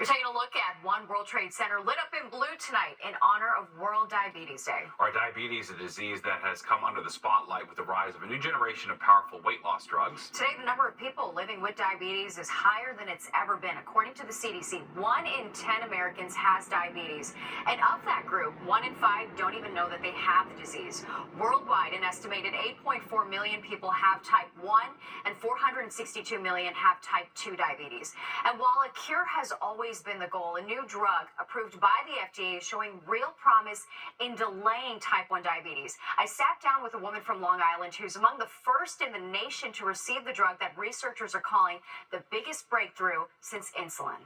We're taking a look at One World Trade Center lit up in blue tonight in honor of World Diabetes Day. Our diabetes is a disease that has come under the spotlight with the rise of a new generation of powerful weight loss drugs. Today, the number of people living with diabetes is higher than it's ever been. According to the CDC, 1 in 10 Americans has diabetes. And of that group, 1 in 5 don't even know that they have the disease. Worldwide, an estimated 8.4 million people have type 1 and 462 million have type 2 diabetes. And while a cure has always been the goal, a new drug approved by the FDA is showing real promise in delaying type 1 diabetes. I sat down with a woman from Long Island who's among the first in the nation to receive the drug that researchers are calling the biggest breakthrough since insulin.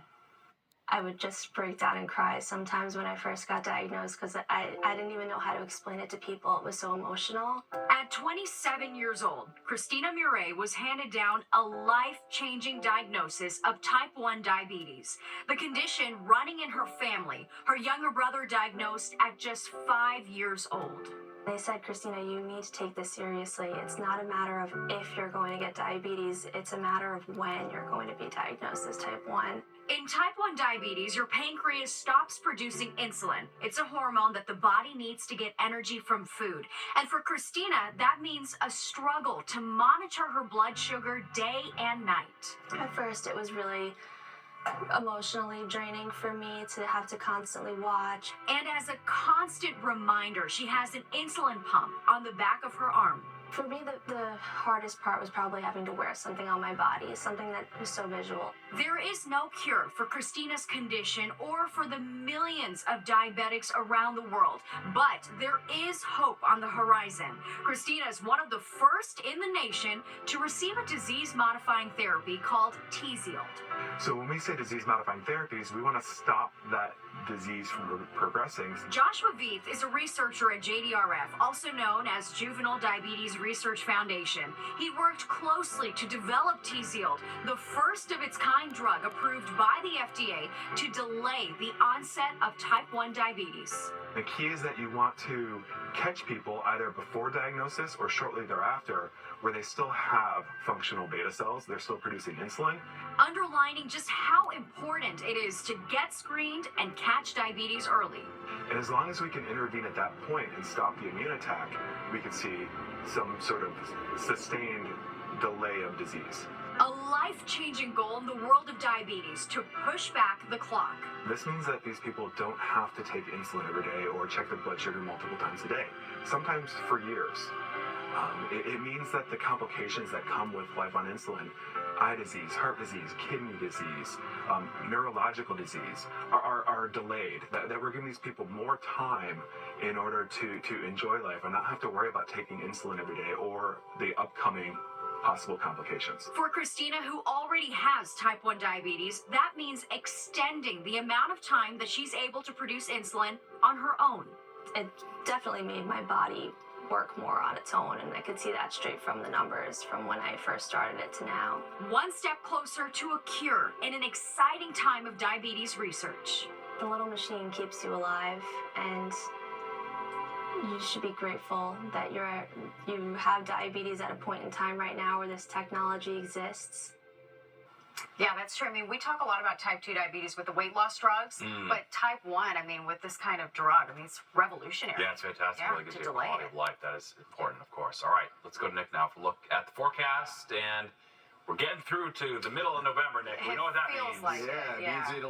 I would just break down and cry sometimes when I first got diagnosed because I didn't even know how to explain it to people. It was so emotional. At 27 years old, Christina Murray was handed down a life-changing diagnosis of type 1 diabetes, the condition running in her family, her younger brother diagnosed at just 5 years old. They said, Christina, you need to take this seriously. It's not a matter of if you're going to get diabetes, it's a matter of when you're going to be diagnosed as type 1. In type 1 diabetes, your pancreas stops producing insulin. It's a hormone that the body needs to get energy from food. And for Christina, that means a struggle to monitor her blood sugar day and night. At first, it was really emotionally draining for me to have to constantly watch. And as a constant reminder, she has an insulin pump on the back of her arm. For me, the hardest part was probably having to wear something on my body, something that was so visual. There is no cure for Christina's condition or for the millions of diabetics around the world, but there is hope on the horizon. Christina is one of the first in the nation to receive a disease-modifying therapy called Tzield. So when we say disease-modifying therapies, we want to stop that disease from progressing. Joshua Veith is a researcher at JDRF, also known as Juvenile Diabetes Research Foundation. He worked closely to develop Tzield, the first of its kind drug approved by the FDA to delay the onset of type 1 diabetes. The key is that you want to catch people either before diagnosis or shortly thereafter where they still have functional beta cells, they're still producing insulin. Underlining just how important it is to get screened and catch diabetes early. And as long as we can intervene at that point and stop the immune attack, we can see some sort of sustained delay of disease. A life-changing goal in the world of diabetes to push back the clock. This means that these people don't have to take insulin every day or check their blood sugar multiple times a day, sometimes for years. It means that the complications that come with life on insulin, eye disease, heart disease, kidney disease, neurological disease, are delayed. That we're giving these people more time in order to enjoy life and not have to worry about taking insulin every day or the upcoming possible complications. For Christina, who already has type 1 diabetes, that means extending the amount of time that she's able to produce insulin on her own. It definitely made my body work more on its own, and I could see that straight from the numbers from when I first started it to now. One step closer to a cure in an exciting time of diabetes research. The little machine keeps you alive, and you should be grateful that you have diabetes at a point in time right now where this technology exists. Yeah, that's true. I mean, we talk a lot about type 2 diabetes with the weight loss drugs, but type 1, I mean, with this kind of drug, I mean, it's revolutionary. Yeah, it's fantastic. Yeah, Really gives to you a delay quality it. of life. That is important, of course. All right, let's go to Nick now for a look at the forecast. And we're getting through to the middle of November, Nick. We know what that It feels means. like it, yeah. It means it'll